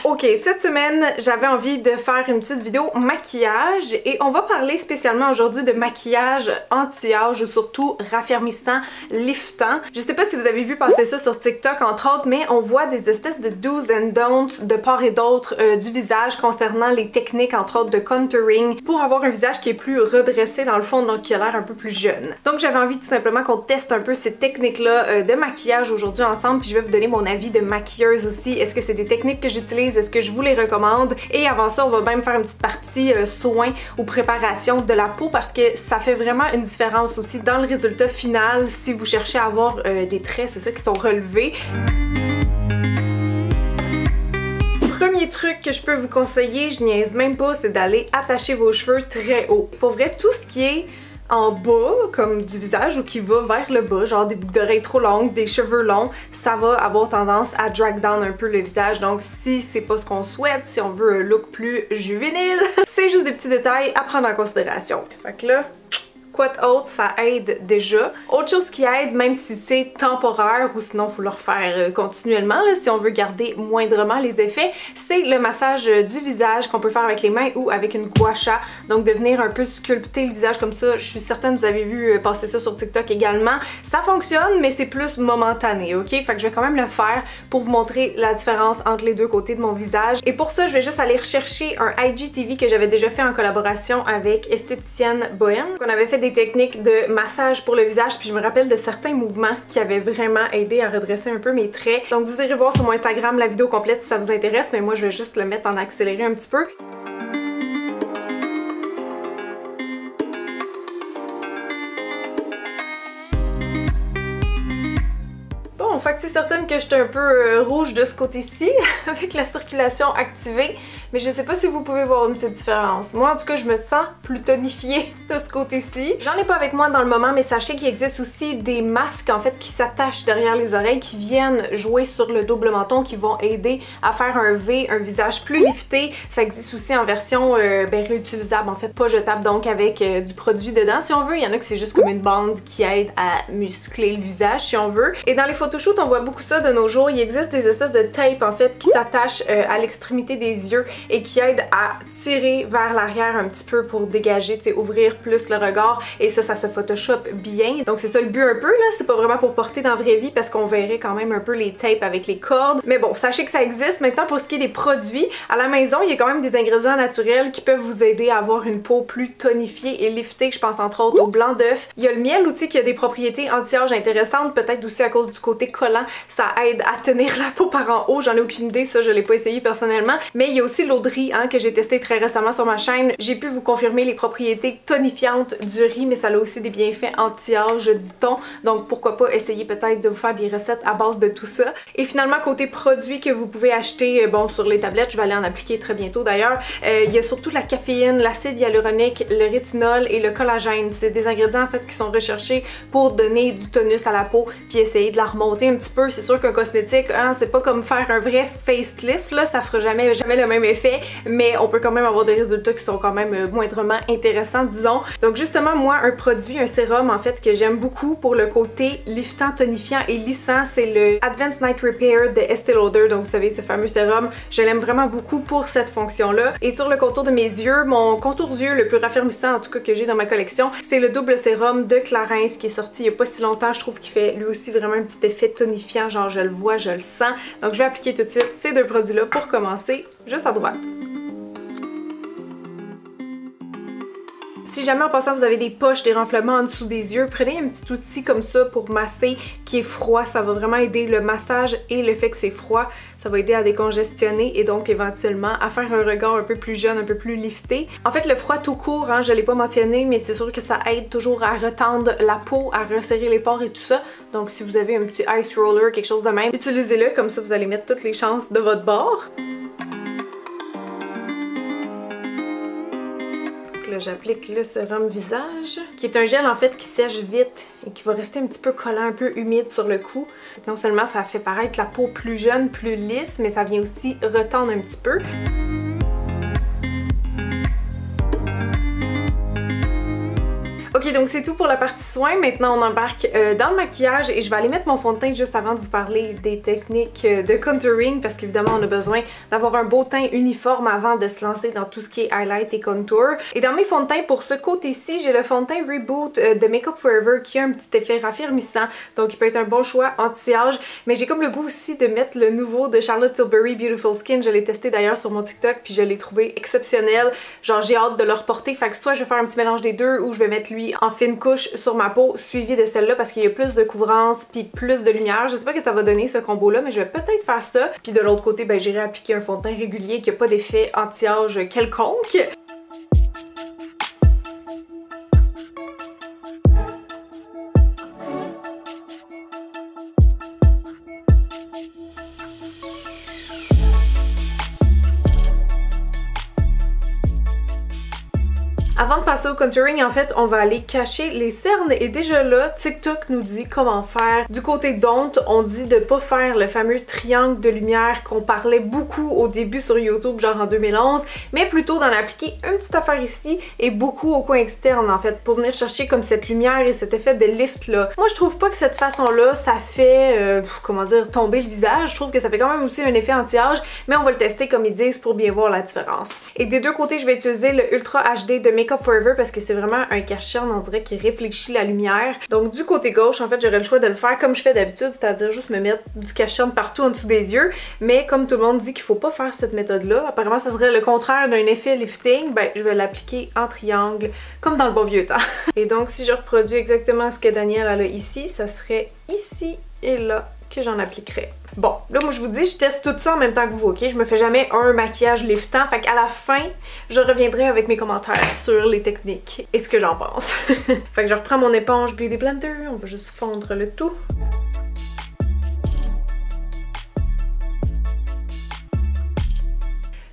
Ok, cette semaine, j'avais envie de faire une petite vidéo maquillage et on va parler spécialement aujourd'hui de maquillage anti-âge ou surtout raffermissant, liftant. Je sais pas si vous avez vu passer ça sur TikTok entre autres, mais on voit des espèces de do's and don'ts de part et d'autre du visage concernant les techniques entre autres de contouring pour avoir un visage qui est plus redressé dans le fond, donc qui a l'air un peu plus jeune. Donc j'avais envie tout simplement qu'on teste un peu ces techniques-là de maquillage aujourd'hui ensemble, puis je vais vous donner mon avis de maquilleuse aussi. Est-ce que c'est des techniques que j'utilise? Est-ce que je vous les recommande? Et avant ça, on va même faire une petite partie soins ou préparation de la peau parce que ça fait vraiment une différence aussi dans le résultat final si vous cherchez à avoir des traits, c'est ça, qui sont relevés. Premier truc que je peux vous conseiller, je niaise même pas, c'est d'aller attacher vos cheveux très haut. Pour vrai, tout ce qui est en bas, comme du visage, ou qui va vers le bas, genre des boucles d'oreilles trop longues, des cheveux longs, ça va avoir tendance à drag down un peu le visage. Donc si c'est pas ce qu'on souhaite, si on veut un look plus juvénile, c'est juste des petits détails à prendre en considération. Fait que là, quote haute, ça aide déjà. Autre chose qui aide, même si c'est temporaire ou sinon il faut le refaire continuellement là, si on veut garder moindrement les effets, c'est le massage du visage qu'on peut faire avec les mains ou avec une gua sha. Donc de venir un peu sculpter le visage comme ça. Je suis certaine que vous avez vu passer ça sur TikTok également. Ça fonctionne, mais c'est plus momentané, ok? Fait que je vais quand même le faire pour vous montrer la différence entre les deux côtés de mon visage. Et pour ça, je vais juste aller rechercher un IGTV que j'avais déjà fait en collaboration avec Esthéticienne Bohème. On avait fait des techniques de massage pour le visage, puis je me rappelle de certains mouvements qui avaient vraiment aidé à redresser un peu mes traits. Donc vous irez voir sur mon Instagram la vidéo complète si ça vous intéresse, mais moi je vais juste le mettre en accéléré un petit peu. Bon, fait que c'est certaine que j'étais un peu rouge de ce côté-ci, avec la circulation activée, mais je sais pas si vous pouvez voir une petite différence. Moi, en tout cas, je me sens plus tonifiée de ce côté-ci. J'en ai pas avec moi dans le moment, mais sachez qu'il existe aussi des masques, en fait, qui s'attachent derrière les oreilles, qui viennent jouer sur le double menton, qui vont aider à faire un V, un visage plus lifté. Ça existe aussi en version réutilisable, en fait, pas jetable, donc avec du produit dedans, si on veut. Il y en a que c'est juste comme une bande qui aide à muscler le visage, si on veut. Et dans les photoshoot, on voit beaucoup ça de nos jours. Il existe des espèces de tape en fait qui s'attachent à l'extrémité des yeux et qui aident à tirer vers l'arrière un petit peu pour dégager, tu sais, ouvrir plus le regard. Et ça se photoshop bien. Donc c'est ça le but un peu là. C'est pas vraiment pour porter dans la vraie vie parce qu'on verrait quand même un peu les tapes avec les cordes. Mais bon, sachez que ça existe. Maintenant, pour ce qui est des produits, à la maison, il y a quand même des ingrédients naturels qui peuvent vous aider à avoir une peau plus tonifiée et liftée. Je pense entre autres au blanc d'œuf. Il y a le miel aussi qui a des propriétés anti-âge intéressantes, peut-être aussi à cause du côté collant, ça aide à tenir la peau par en haut. J'en ai aucune idée, ça je l'ai pas essayé personnellement. Mais il y a aussi l'eau de riz hein, que j'ai testé très récemment sur ma chaîne. J'ai pu vous confirmer les propriétés tonifiantes du riz, mais ça a aussi des bienfaits anti-âge, dit-on. Donc pourquoi pas essayer peut-être de vous faire des recettes à base de tout ça. Et finalement, côté produits que vous pouvez acheter, bon, sur les tablettes, je vais aller en appliquer très bientôt d'ailleurs, il y a surtout la caféine, l'acide hyaluronique, le rétinol et le collagène. C'est des ingrédients en fait qui sont recherchés pour donner du tonus à la peau puis essayer de la remonter un petit peu. C'est sûr qu'un cosmétique, hein, c'est pas comme faire un vrai facelift, là, ça fera jamais le même effet, mais on peut quand même avoir des résultats qui sont quand même moindrement intéressants, disons. Donc justement, moi, un produit, un sérum, en fait, que j'aime beaucoup pour le côté liftant, tonifiant et lissant, c'est le Advanced Night Repair de Estée Lauder. Donc vous savez, ce fameux sérum, je l'aime vraiment beaucoup pour cette fonction-là. Et sur le contour de mes yeux, mon contour d'yeux le plus raffermissant, en tout cas, que j'ai dans ma collection, c'est le double sérum de Clarins qui est sorti il y a pas si longtemps. Je trouve qu'il fait lui aussi vraiment un petit effet tonifiant, genre je le vois, je le sens. Donc je vais appliquer tout de suite ces deux produits-là pour commencer, juste à droite. Si jamais en passant vous avez des poches, des renflements en dessous des yeux, prenez un petit outil comme ça pour masser qui est froid. Ça va vraiment aider le massage et le fait que c'est froid. Ça va aider à décongestionner et donc éventuellement à faire un regard un peu plus jeune, un peu plus lifté. En fait, le froid tout court, hein, je l'ai pas mentionné, mais c'est sûr que ça aide toujours à retendre la peau, à resserrer les pores et tout ça. Donc si vous avez un petit ice roller, quelque chose de même, utilisez-le, comme ça vous allez mettre toutes les chances de votre bord. Là, j'applique le sérum visage, qui est un gel en fait qui sèche vite et qui va rester un petit peu collant, un peu humide sur le cou. Non seulement ça fait paraître la peau plus jeune, plus lisse, mais ça vient aussi retendre un petit peu. Ok, Ok, donc c'est tout pour la partie soins. Maintenant, on embarque dans le maquillage et je vais aller mettre mon fond de teint juste avant de vous parler des techniques de contouring parce qu'évidemment, on a besoin d'avoir un beau teint uniforme avant de se lancer dans tout ce qui est highlight et contour. Et dans mes fonds de teint, pour ce côté-ci, j'ai le fond de teint Reboot de Makeup Forever qui a un petit effet raffermissant, donc il peut être un bon choix anti-âge. Mais j'ai comme le goût aussi de mettre le nouveau de Charlotte Tilbury Beautiful Skin. Je l'ai testé d'ailleurs sur mon TikTok puis je l'ai trouvé exceptionnel. Genre, j'ai hâte de le reporter. Fait que soit je vais faire un petit mélange des deux ou je vais mettre lui en fine couche sur ma peau suivi de celle-là parce qu'il y a plus de couvrance puis plus de lumière. Je sais pas ce que ça va donner ce combo-là, mais je vais peut-être faire ça. Puis de l'autre côté, ben j'irai appliquer un fond de teint régulier qui a pas d'effet anti-âge quelconque. Avant de passer au contouring, en fait, on va aller cacher les cernes et déjà là, TikTok nous dit comment faire. Du côté don't, on dit de pas faire le fameux triangle de lumière qu'on parlait beaucoup au début sur YouTube, genre en 2011, mais plutôt d'en appliquer une petite affaire ici et beaucoup au coin externe, en fait, pour venir chercher comme cette lumière et cet effet de lift là. Moi, je trouve pas que cette façon-là, ça fait, comment dire, tomber le visage. Je trouve que ça fait quand même aussi un effet anti-âge, mais on va le tester comme ils disent pour bien voir la différence. Et des deux côtés, je vais utiliser le Ultra HD de Makeup Forever parce que c'est vraiment un cache-cerne, on dirait, qui réfléchit la lumière. Donc du côté gauche, en fait, j'aurais le choix de le faire comme je fais d'habitude, c'est-à-dire juste me mettre du cache-cerne partout en dessous des yeux. Mais comme tout le monde dit qu'il faut pas faire cette méthode-là, apparemment ça serait le contraire d'un effet lifting, ben je vais l'appliquer en triangle, comme dans le bon vieux temps. Et donc si je reproduis exactement ce que Danielle a là ici, ça serait ici et là que j'en appliquerai. Bon, là moi je vous dis, je teste tout ça en même temps que vous, ok? Je me fais jamais un maquillage liftant, fait qu'à la fin, je reviendrai avec mes commentaires sur les techniques et ce que j'en pense. Fait que je reprends mon éponge Beauty Blender, on va juste fondre le tout.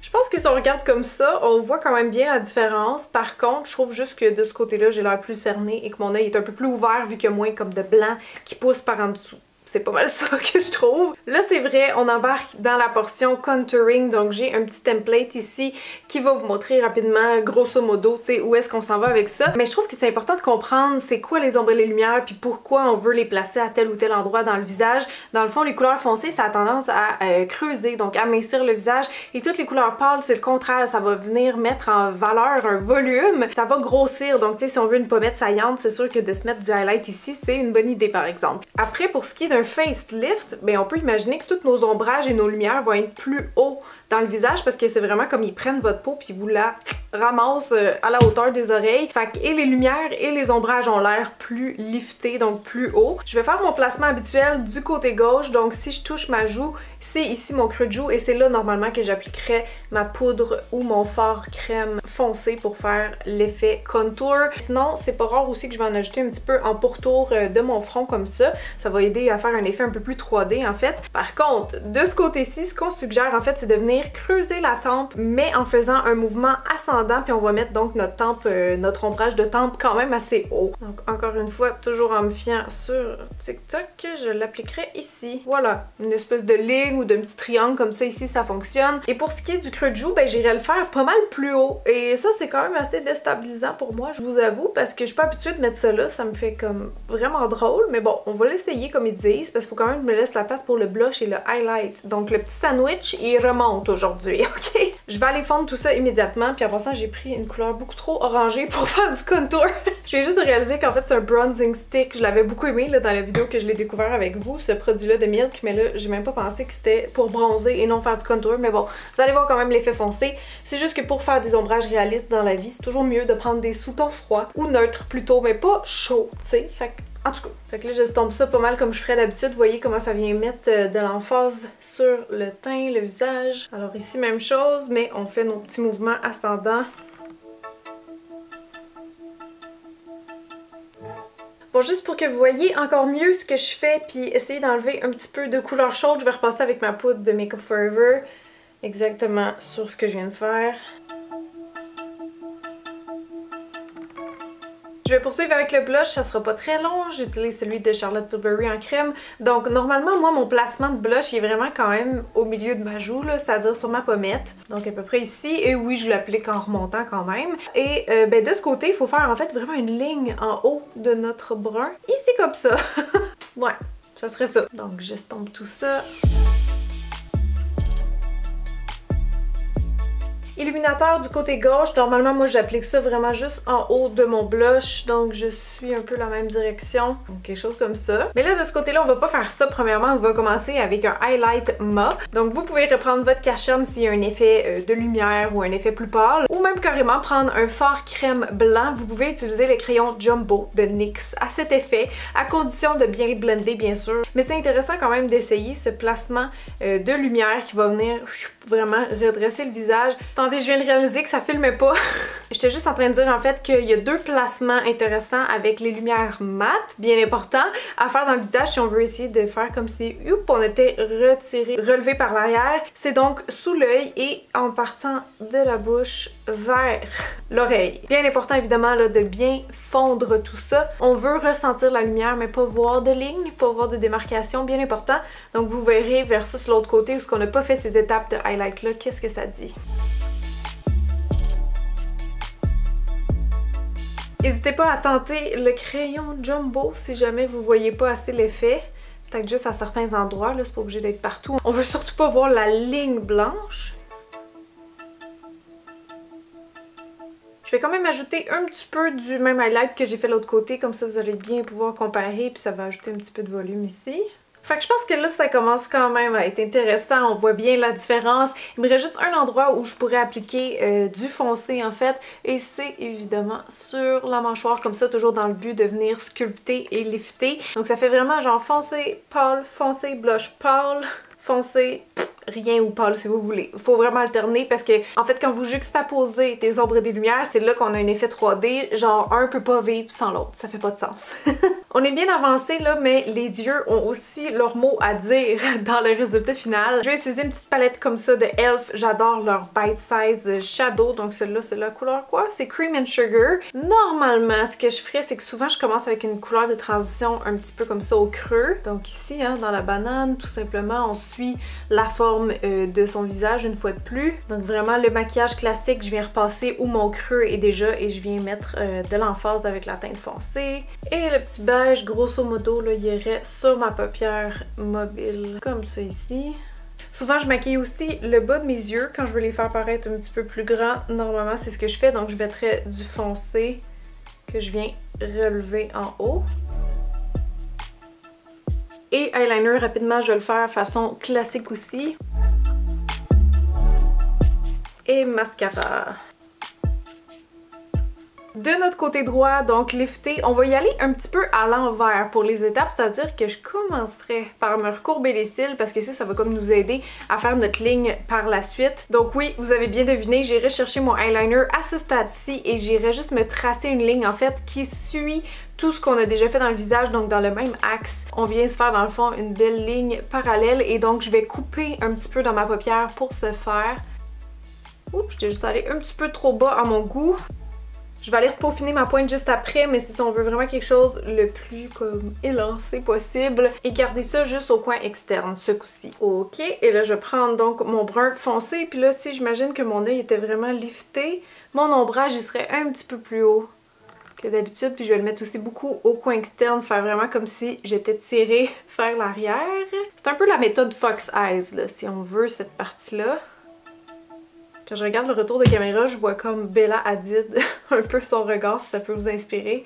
Je pense que si on regarde comme ça, on voit quand même bien la différence. Par contre, je trouve juste que de ce côté-là, j'ai l'air plus cerné et que mon œil est un peu plus ouvert vu qu'il y a moins comme de blanc qui pousse par en dessous. C'est pas mal ça que je trouve. Là, c'est vrai, on embarque dans la portion contouring. Donc, j'ai un petit template ici qui va vous montrer rapidement, grosso modo, tu sais, où est-ce qu'on s'en va avec ça. Mais je trouve que c'est important de comprendre c'est quoi les ombres et les lumières puis pourquoi on veut les placer à tel ou tel endroit dans le visage. Dans le fond, les couleurs foncées, ça a tendance à creuser, donc amincir le visage. Et toutes les couleurs pâles, c'est le contraire. Ça va venir mettre en valeur un volume. Ça va grossir. Donc, tu sais, si on veut une pommette saillante, c'est sûr que de se mettre du highlight ici, c'est une bonne idée, par exemple. Après, pour ce qui est d'un facelift, ben on peut imaginer que tous nos ombrages et nos lumières vont être plus hauts dans le visage parce que c'est vraiment comme ils prennent votre peau puis vous la ramassent à la hauteur des oreilles. Fait que et les lumières et les ombrages ont l'air plus liftés, donc plus haut. Je vais faire mon placement habituel du côté gauche, donc si je touche ma joue, c'est ici mon creux de joue et c'est là normalement que j'appliquerai ma poudre ou mon fard crème foncé pour faire l'effet contour. Sinon, c'est pas rare aussi que je vais en ajouter un petit peu en pourtour de mon front comme ça. Ça va aider à faire un effet un peu plus 3D en fait. Par contre, de ce côté-ci, ce qu'on suggère en fait, c'est de venir creuser la tempe, mais en faisant un mouvement ascendant, puis on va mettre donc notre tempe, notre ombrage de tempe quand même assez haut. Donc encore une fois, toujours en me fiant sur TikTok, je l'appliquerai ici. Voilà, une espèce de ligne ou d'un petit triangle comme ça ici, ça fonctionne. Et pour ce qui est du creux de joue, ben j'irai le faire pas mal plus haut. Et ça, c'est quand même assez déstabilisant pour moi, je vous avoue, parce que je suis pas habituée de mettre ça là, ça me fait comme vraiment drôle, mais bon, on va l'essayer comme ils disent, parce qu'il faut quand même que je me laisse la place pour le blush et le highlight. Donc le petit sandwich, il remonte aujourd'hui, ok? Je vais aller fondre tout ça immédiatement, puis en passant, j'ai pris une couleur beaucoup trop orangée pour faire du contour. Je viens juste de réaliser qu'en fait, c'est un bronzing stick. Je l'avais beaucoup aimé là, dans la vidéo que je l'ai découvert avec vous, ce produit-là de Milk, mais là, j'ai même pas pensé que c'était pour bronzer et non faire du contour, mais bon, vous allez voir quand même l'effet foncé. C'est juste que pour faire des ombrages réalistes dans la vie, c'est toujours mieux de prendre des sous-tons froids ou neutres plutôt, mais pas chauds, tu sais. Fait que en tout cas, fait que là j'estompe ça pas mal comme je ferais d'habitude. Vous voyez comment ça vient mettre de l'emphase sur le teint, le visage. Alors ici même chose, mais on fait nos petits mouvements ascendants. Bon, juste pour que vous voyez encore mieux ce que je fais, puis essayer d'enlever un petit peu de couleur chaude, je vais repasser avec ma poudre de Makeup Forever, exactement sur ce que je viens de faire. Je Je vais poursuivre avec le blush, ça sera pas très long, j'utilise celui de Charlotte Tilbury en crème. Donc normalement, moi, mon placement de blush il est vraiment quand même au milieu de ma joue, c'est-à-dire sur ma pommette. Donc à peu près ici, et oui, je l'applique en remontant quand même. Et ben, de ce côté, il faut faire en fait vraiment une ligne en haut de notre brun, ici comme ça. Ouais, ça serait ça. Donc j'estompe tout ça. Illuminateur du côté gauche, normalement moi j'applique ça vraiment juste en haut de mon blush, donc je suis un peu la même direction, donc quelque chose comme ça. Mais là de ce côté là on va pas faire ça, premièrement on va commencer avec un highlight mat, donc vous pouvez reprendre votre cachonne s'il y a un effet de lumière ou un effet plus pâle, ou même carrément prendre un fard crème blanc. Vous pouvez utiliser le crayon Jumbo de NYX à cet effet, à condition de bien le blender bien sûr, mais c'est intéressant quand même d'essayer ce placement de lumière qui va venir vraiment redresser le visage. Attendez, je viens de réaliser que ça filmait pas. J'étais juste en train de dire en fait qu'il y a deux placements intéressants avec les lumières mates, bien important, à faire dans le visage si on veut essayer de faire comme si on était retiré, relevé par l'arrière. C'est donc sous l'œil et en partant de la bouche vers l'oreille. Bien important évidemment là, de bien fondre tout ça. On veut ressentir la lumière mais pas voir de lignes, pas voir de démarcation, bien important. Donc vous verrez versus l'autre côté où on n'a pas fait ces étapes de highlight là, qu'est-ce que ça dit. N'hésitez pas à tenter le crayon Jumbo si jamais vous voyez pas assez l'effet. Peut-être juste à certains endroits, là, c'est pas obligé d'être partout. On veut surtout pas voir la ligne blanche. Je vais quand même ajouter un petit peu du même highlight que j'ai fait de l'autre côté, comme ça vous allez bien pouvoir comparer, puis ça va ajouter un petit peu de volume ici. Fait que je pense que là, ça commence quand même à être intéressant, on voit bien la différence. Il me reste juste un endroit où je pourrais appliquer du foncé en fait, et c'est évidemment sur la mâchoire, comme ça, toujours dans le but de venir sculpter et lifter. Donc ça fait vraiment genre foncé, blush pâle, foncé, rien ou pâle si vous voulez. Il faut vraiment alterner parce que, en fait, quand vous juxtaposez des ombres et des lumières, c'est là qu'on a un effet 3D. Genre, un peut pas vivre sans l'autre. Ça fait pas de sens. On est bien avancé là, mais les yeux ont aussi leur mot à dire dans le résultat final. Je vais utiliser une petite palette comme ça de e.l.f. J'adore leur Bite Size Shadow. Donc celle-là, c'est la couleur quoi? C'est Cream and Sugar. Normalement, ce que je ferais, c'est que souvent, je commence avec une couleur de transition un petit peu comme ça au creux. Donc ici, hein, dans la banane, tout simplement, on suit la forme de son visage une fois de plus. Donc vraiment, le maquillage classique, je viens repasser où mon creux est déjà et je viens mettre de l'emphase avec la teinte foncée. Et le petit beige, grosso modo, là, il irait sur ma paupière mobile, comme ça ici. Souvent, je maquille aussi le bas de mes yeux quand je veux les faire paraître un petit peu plus grands. Normalement, c'est ce que je fais, donc je mettrais du foncé que je viens relever en haut. Et eyeliner, rapidement, je vais le faire façon classique aussi. Et mascara. De notre côté droit, donc lifté, on va y aller un petit peu à l'envers pour les étapes, c'est-à-dire que je commencerai par me recourber les cils parce que ça va comme nous aider à faire notre ligne par la suite. Donc oui, vous avez bien deviné, j'irai chercher mon eyeliner à ce stade-ci et j'irai juste me tracer une ligne en fait qui suit tout ce qu'on a déjà fait dans le visage, donc dans le même axe. On vient se faire dans le fond une belle ligne parallèle et donc je vais couper un petit peu dans ma paupière pour ce faire. Oups, j'étais juste allée un petit peu trop bas à mon goût. Je vais aller peaufiner ma pointe juste après, mais si on veut vraiment quelque chose le plus comme élancé possible, et garder ça juste au coin externe, ce coup-ci. Ok, et là je vais prendre donc mon brun foncé, puis là si j'imagine que mon œil était vraiment lifté, mon ombrage il serait un petit peu plus haut que d'habitude, puis je vais le mettre aussi beaucoup au coin externe, faire vraiment comme si j'étais tirée vers l'arrière. C'est un peu la méthode Fox Eyes, là, si on veut, cette partie-là. Quand je regarde le retour de caméra, je vois comme Bella Hadid, un peu son regard, si ça peut vous inspirer.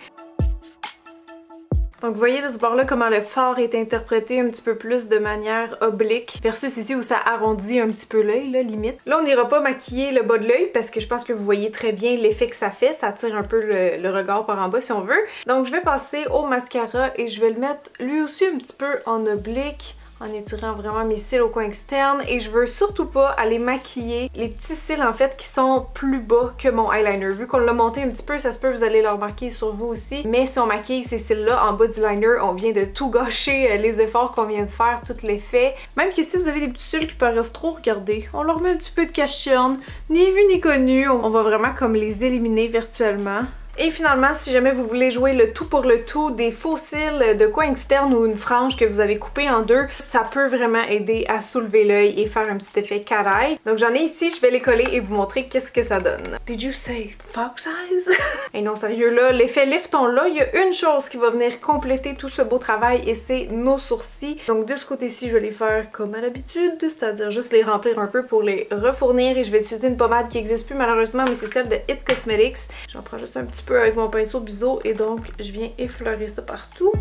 Donc vous voyez de ce bord-là comment le fard est interprété un petit peu plus de manière oblique versus ici où ça arrondit un petit peu l'œil, là, limite. Là on n'ira pas maquiller le bas de l'œil parce que je pense que vous voyez très bien l'effet que ça fait, ça tire un peu le regard par en bas si on veut. Donc je vais passer au mascara et je vais le mettre lui aussi un petit peu en oblique, en étirant vraiment mes cils au coin externe, et je veux surtout pas aller maquiller les petits cils en fait qui sont plus bas que mon eyeliner. Vu qu'on l'a monté un petit peu, ça se peut que vous allez le remarquer sur vous aussi, mais si on maquille ces cils là en bas du liner, on vient de tout gâcher les efforts qu'on vient de faire, tout l'effet. Même qu'ici vous avez des petits cils qui paraissent trop, regardez, on leur met un petit peu de cache-corne, ni vu ni connu, on va vraiment comme les éliminer virtuellement. Et finalement, si jamais vous voulez jouer le tout pour le tout, des faux cils de coin externe ou une frange que vous avez coupée en deux, ça peut vraiment aider à soulever l'œil et faire un petit effet cat eye. Donc j'en ai ici, je vais les coller et vous montrer qu'est-ce que ça donne. Did you say fox eyes? Et non, sérieux là, l'effet lifton là, il y a une chose qui va venir compléter tout ce beau travail et c'est nos sourcils. Donc de ce côté-ci, je vais les faire comme à l'habitude, c'est-à-dire juste les remplir un peu pour les refournir et je vais utiliser une pommade qui n'existe plus malheureusement, mais c'est celle de It Cosmetics. J'en prends juste un petit peu avec mon pinceau biseau et donc je viens effleurer ça partout.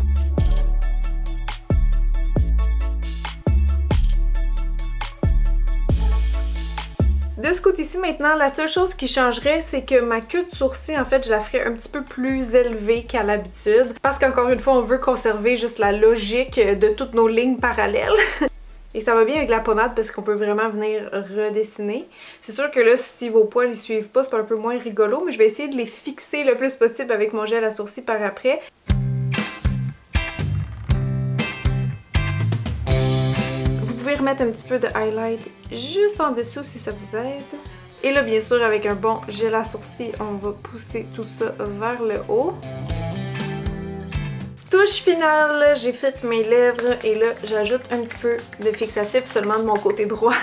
De ce côté-ci maintenant, la seule chose qui changerait, c'est que ma queue de sourcil, en fait, je la ferais un petit peu plus élevée qu'à l'habitude. Parce qu'encore une fois, on veut conserver juste la logique de toutes nos lignes parallèles. Et ça va bien avec la pommade parce qu'on peut vraiment venir redessiner. C'est sûr que là, si vos poils ils suivent pas, c'est un peu moins rigolo, mais je vais essayer de les fixer le plus possible avec mon gel à sourcils par après. Vous pouvez remettre un petit peu de highlight juste en dessous si ça vous aide. Et là, bien sûr, avec un bon gel à sourcils, on va pousser tout ça vers le haut. Touche finale, j'ai fait mes lèvres et là j'ajoute un petit peu de fixatif seulement de mon côté droit.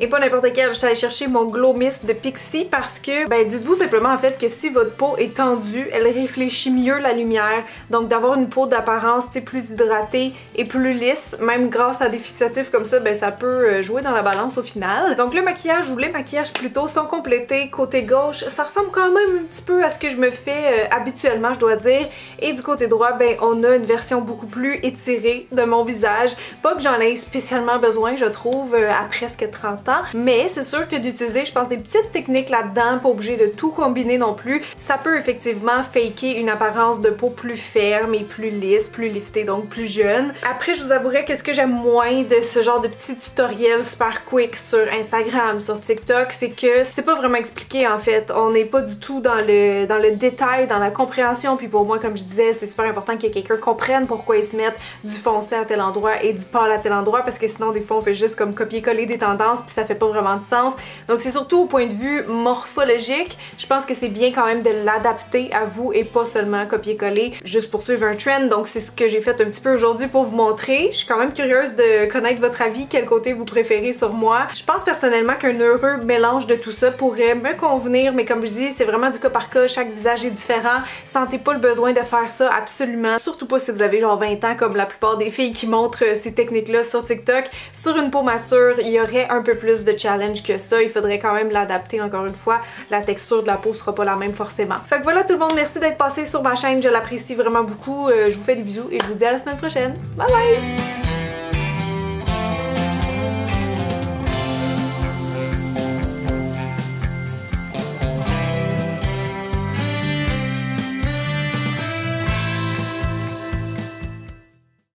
Et pas n'importe quel, je suis allée chercher mon Glow Mist de Pixi parce que, ben dites-vous simplement en fait que si votre peau est tendue, elle réfléchit mieux la lumière. Donc d'avoir une peau d'apparence plus hydratée et plus lisse, même grâce à des fixatifs comme ça, ben ça peut jouer dans la balance au final. Donc le maquillage ou les maquillages plutôt sont complétés. Côté gauche, ça ressemble quand même un petit peu à ce que je me fais habituellement, je dois dire. Et du côté droit, ben on a une version beaucoup plus étirée de mon visage. Pas que j'en ai spécialement besoin, je trouve, à presque 30 ans. Mais c'est sûr que d'utiliser, je pense, des petites techniques là-dedans, pas obligé de tout combiner non plus, ça peut effectivement faker une apparence de peau plus ferme et plus lisse, plus liftée, donc plus jeune. Après, je vous avouerai que ce que j'aime moins de ce genre de petits tutoriels super quick sur Instagram, sur TikTok, c'est que c'est pas vraiment expliqué en fait. On n'est pas du tout dans le détail, dans la compréhension. Puis pour moi, comme je disais, c'est super important qu'il y ait quelqu'un qui comprenne pourquoi ils se mettent du foncé à tel endroit et du pâle à tel endroit, parce que sinon des fois on fait juste comme copier-coller des tendances puis ça fait pas vraiment de sens. Donc c'est surtout au point de vue morphologique, je pense que c'est bien quand même de l'adapter à vous et pas seulement copier-coller juste pour suivre un trend. Donc c'est ce que j'ai fait un petit peu aujourd'hui pour vous montrer. Je suis quand même curieuse de connaître votre avis, quel côté vous préférez sur moi. Je pense personnellement qu'un heureux mélange de tout ça pourrait me convenir, mais comme je dis, c'est vraiment du cas par cas, chaque visage est différent. Sentez pas le besoin de faire ça absolument, surtout pas si vous avez genre 20 ans comme la plupart des filles qui montrent ces techniques-là sur TikTok. Sur une peau mature, il y aurait un peu plus de challenge que ça. Il faudrait quand même l'adapter encore une fois. La texture de la peau sera pas la même forcément. Fait que voilà tout le monde, merci d'être passé sur ma chaîne. Je l'apprécie vraiment beaucoup. Je vous fais des bisous et je vous dis à la semaine prochaine. Bye bye!